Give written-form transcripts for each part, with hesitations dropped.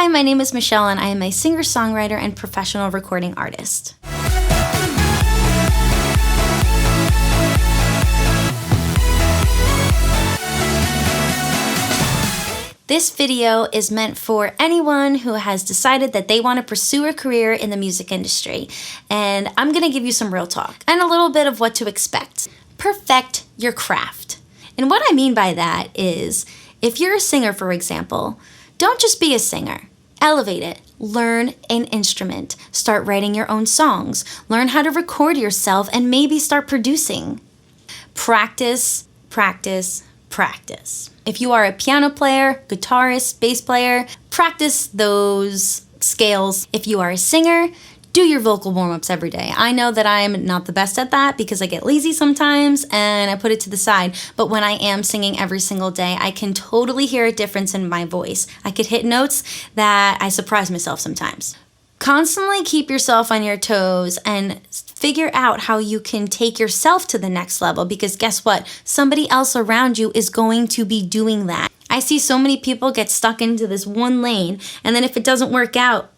Hi, my name is Miella and I am a singer-songwriter and professional recording artist. This video is meant for anyone who has decided that they want to pursue a career in the music industry. And I'm going to give you some real talk and a little bit of what to expect. Perfect your craft. And what I mean by that is, if you're a singer, for example, don't just be a singer. Elevate it. Learn an instrument. Start writing your own songs. Learn how to record yourself and maybe start producing. Practice, practice, practice. If you are a piano player, guitarist, bass player, practice those scales. If you are a singer, do your vocal warm-ups every day. I know that I'm not the best at that because I get lazy sometimes and I put it to the side. But when I am singing every single day, I can totally hear a difference in my voice. I could hit notes that I surprise myself sometimes. Constantly keep yourself on your toes and figure out how you can take yourself to the next level, because guess what? Somebody else around you is going to be doing that. I see so many people get stuck into this one lane, and then if it doesn't work out,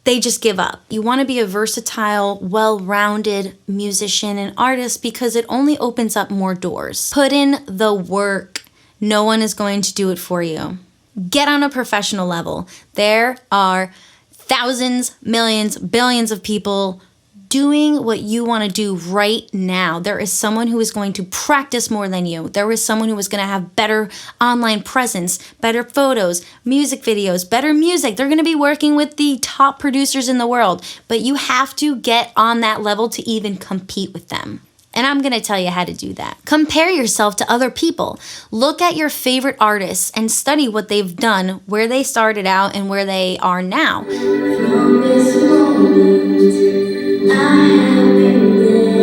they just give up. You want to be a versatile, well-rounded musician and artist because it only opens up more doors. Put in the work. No one is going to do it for you. Get on a professional level. There are thousands, millions, billions of people doing what you want to do right now. There is someone who is going to practice more than you. There is someone who is going to have better online presence, better photos, music videos, better music. They're going to be working with the top producers in the world, but you have to get on that level to even compete with them. And I'm going to tell you how to do that. Compare yourself to other people. Look at your favorite artists and study what they've done, where they started out and where they are now. From this moment, I have been blessed.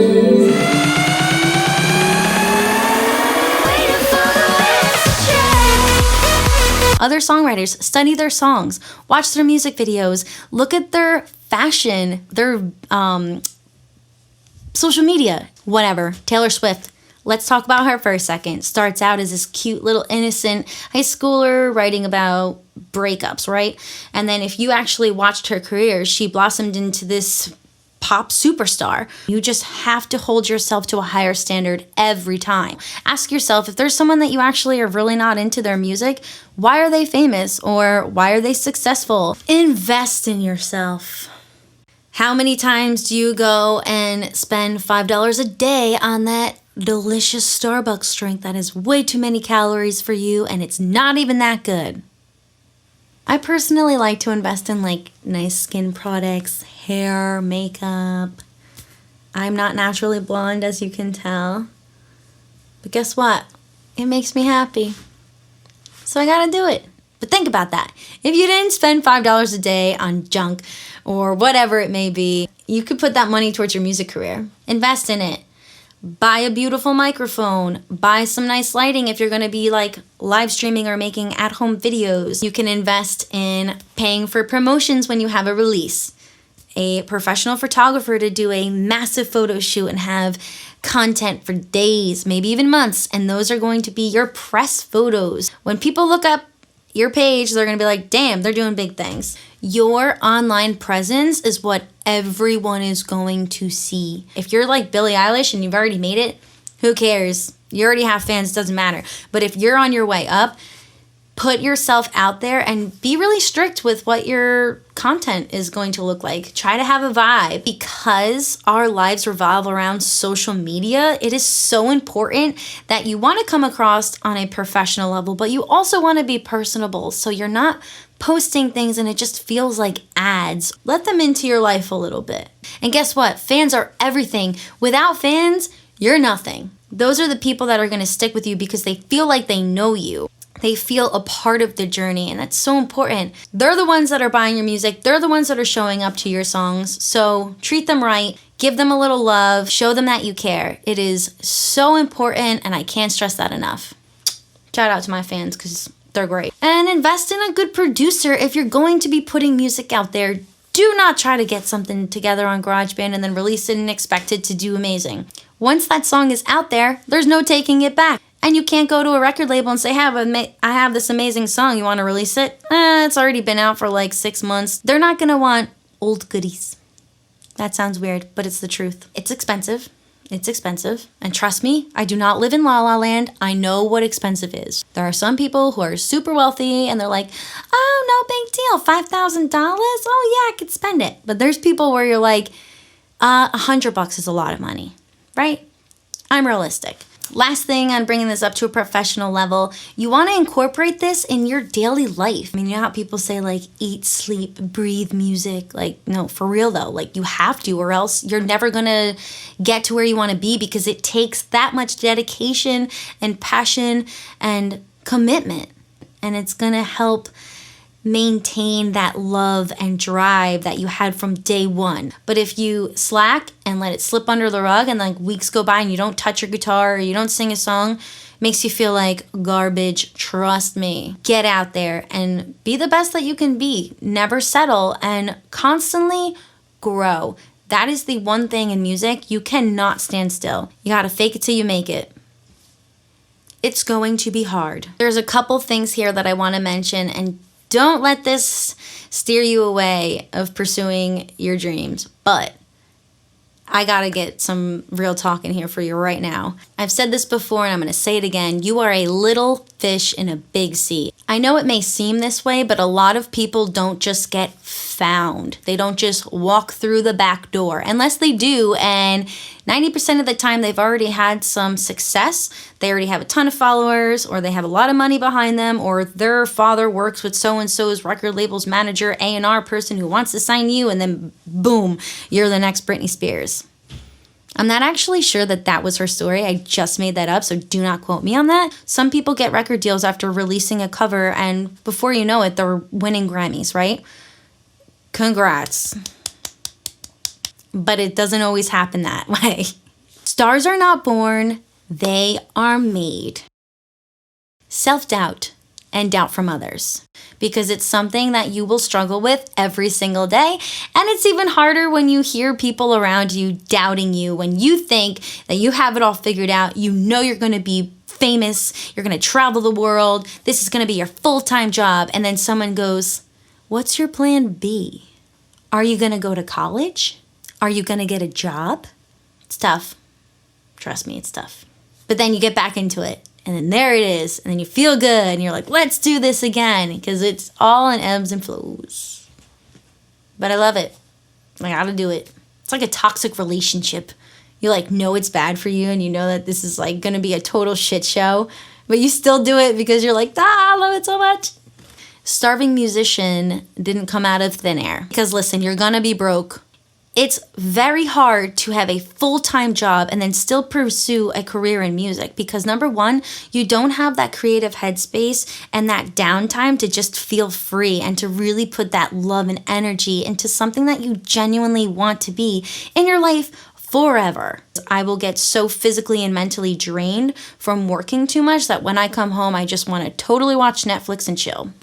Waiting for the wind to change. Other songwriters, study their songs, watch their music videos, look at their fashion, their social media, whatever. Taylor Swift, let's talk about her for a second. Starts out as this cute little innocent high schooler writing about breakups, right? And then if you actually watched her career, she blossomed into this pop superstar. You just have to hold yourself to a higher standard every time. Ask yourself, if there's someone that you actually are really not into their music, why are they famous or why are they successful? Invest in yourself. How many times do you go and spend $5 a day on that delicious Starbucks drink that has way too many calories for you and it's not even that good? I personally like to invest in like nice skin products, hair, makeup. I'm not naturally blonde, as you can tell. But guess what? It makes me happy. So I gotta do it. But think about that. If you didn't spend $5 a day on junk or whatever it may be, you could put that money towards your music career. Invest in it. Buy a beautiful microphone. Buy some nice lighting if you're going to be like live streaming or making at-home videos. You can invest in paying for promotions when you have a release. A professional photographer to do a massive photo shoot and have content for days, maybe even months, and those are going to be your press photos. When people look up your page, they're going to be like, damn, they're doing big things. Your online presence is what everyone is going to see. If you're like Billie Eilish and you've already made it, who cares? You already have fans, doesn't matter. But if you're on your way up, put yourself out there and be really strict with what your content is going to look like. Try to have a vibe. Because our lives revolve around social media, it is so important that you want to come across on a professional level, but you also want to be personable. So you're not posting things and it just feels like ads. Let them into your life a little bit. And guess what? Fans are everything. Without fans, you're nothing. Those are the people that are going to stick with you because they feel like they know you. They feel a part of the journey, and that's so important. They're the ones that are buying your music. They're the ones that are showing up to your songs. So treat them right. Give them a little love. Show them that you care. It is so important, and I can't stress that enough. Shout out to my fans because they're great. And invest in a good producer if you're going to be putting music out there. Do not try to get something together on GarageBand and then release it and expect it to do amazing. Once that song is out there, there's no taking it back. And you can't go to a record label and say, I have this amazing song, you want to release it? It's already been out for like 6 months. They're not going to want old goodies. That sounds weird, but it's the truth. It's expensive. It's expensive. And trust me, I do not live in La La Land. I know what expensive is. There are some people who are super wealthy and they're like, oh, no big deal. $5,000? Oh yeah, I could spend it. But there's people where you're like, $100 is a lot of money, right? I'm realistic. Last thing on bringing this up to a professional level, you want to incorporate this in your daily life. I mean, you know how people say like eat, sleep, breathe music? Like, no, for real though, like you have to, or else you're never going to get to where you want to be, because it takes that much dedication and passion and commitment. And it's going to help maintain that love and drive that you had from day one. But if you slack and let it slip under the rug and like weeks go by and you don't touch your guitar or you don't sing a song, makes you feel like garbage. Trust me. Get out there and be the best that you can be. Never settle and constantly grow. That is the one thing in music. You cannot stand still. You gotta fake it till you make it. It's going to be hard. There's a couple things here that I want to mention, and don't let this steer you away of pursuing your dreams, but I gotta get some real talk in here for you right now. I've said this before and I'm gonna say it again. You are a little fish in a big sea. I know it may seem this way, but a lot of people don't just get found. They don't just walk through the back door, unless they do, and 90% of the time they've already had some success. They already have a ton of followers, or they have a lot of money behind them, or their father works with so-and-so's record label's manager, A&R person who wants to sign you, and then boom, you're the next Britney Spears. I'm not actually sure that that was her story. I just made that up, so do not quote me on that. Some people get record deals after releasing a cover, and before you know it, they're winning Grammys, right? Congrats. But it doesn't always happen that way. Stars are not born, they are made. Self-doubt and doubt from others, because it's something that you will struggle with every single day. And it's even harder when you hear people around you doubting you, when you think that you have it all figured out, you know you're going to be famous, you're going to travel the world, this is going to be your full-time job, and then someone goes, what's your plan B? Are you going to go to college? Are you going to get a job? It's tough. Trust me, it's tough. But then you get back into it. And then there it is. And then you feel good. And you're like, let's do this again. Because it's all in ebbs and flows. But I love it. I gotta do it. It's like a toxic relationship. You like know it's bad for you. And you know that this is like going to be a total shit show. But you still do it because you're like, I love it so much. Starving musician didn't come out of thin air. Because listen, you're going to be broke. It's very hard to have a full-time job and then still pursue a career in music, because number one, you don't have that creative headspace and that downtime to just feel free and to really put that love and energy into something that you genuinely want to be in your life forever. I will get so physically and mentally drained from working too much that when I come home, I just want to totally watch Netflix and chill.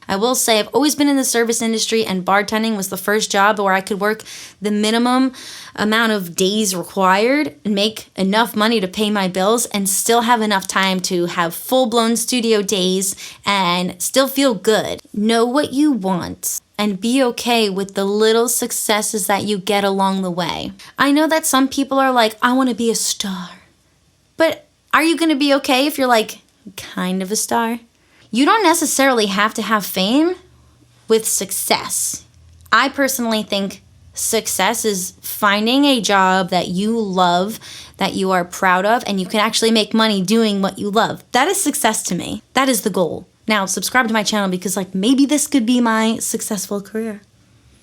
I will say I've always been in the service industry, and bartending was the first job where I could work the minimum amount of days required and make enough money to pay my bills and still have enough time to have full-blown studio days and still feel good. Know what you want and be okay with the little successes that you get along the way. I know that some people are like, I want to be a star. But are you going to be okay if you're like kind of a star? You don't necessarily have to have fame with success. I personally think success is finding a job that you love, that you are proud of, and you can actually make money doing what you love. That is success to me. That is the goal. Now, subscribe to my channel because like maybe this could be my successful career.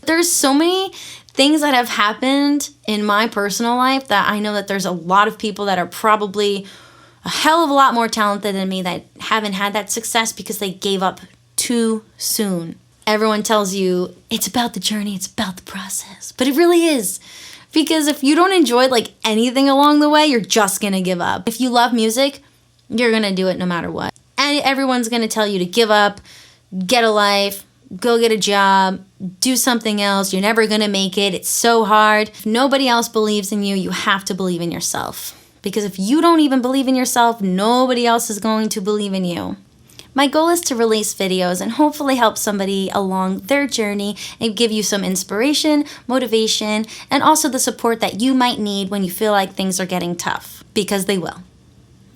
There's so many things that have happened in my personal life that I know that there's a lot of people that are probably a hell of a lot more talented than me that haven't had that success because they gave up too soon. Everyone tells you it's about the journey, it's about the process, but it really is. Because if you don't enjoy like anything along the way, you're just gonna give up. If you love music, you're gonna do it no matter what. And everyone's gonna tell you to give up, get a life, go get a job, do something else. You're never gonna make it. It's so hard. If nobody else believes in you, you have to believe in yourself. because if you don't even believe in yourself, nobody else is going to believe in you. My goal is to release videos and hopefully help somebody along their journey and give you some inspiration, motivation, and also the support that you might need when you feel like things are getting tough, because they will.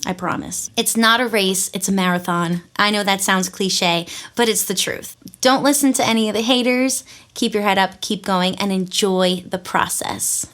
I promise. It's not a race, it's a marathon. I know that sounds cliche, but it's the truth. Don't listen to any of the haters. Keep your head up, keep going, and enjoy the process.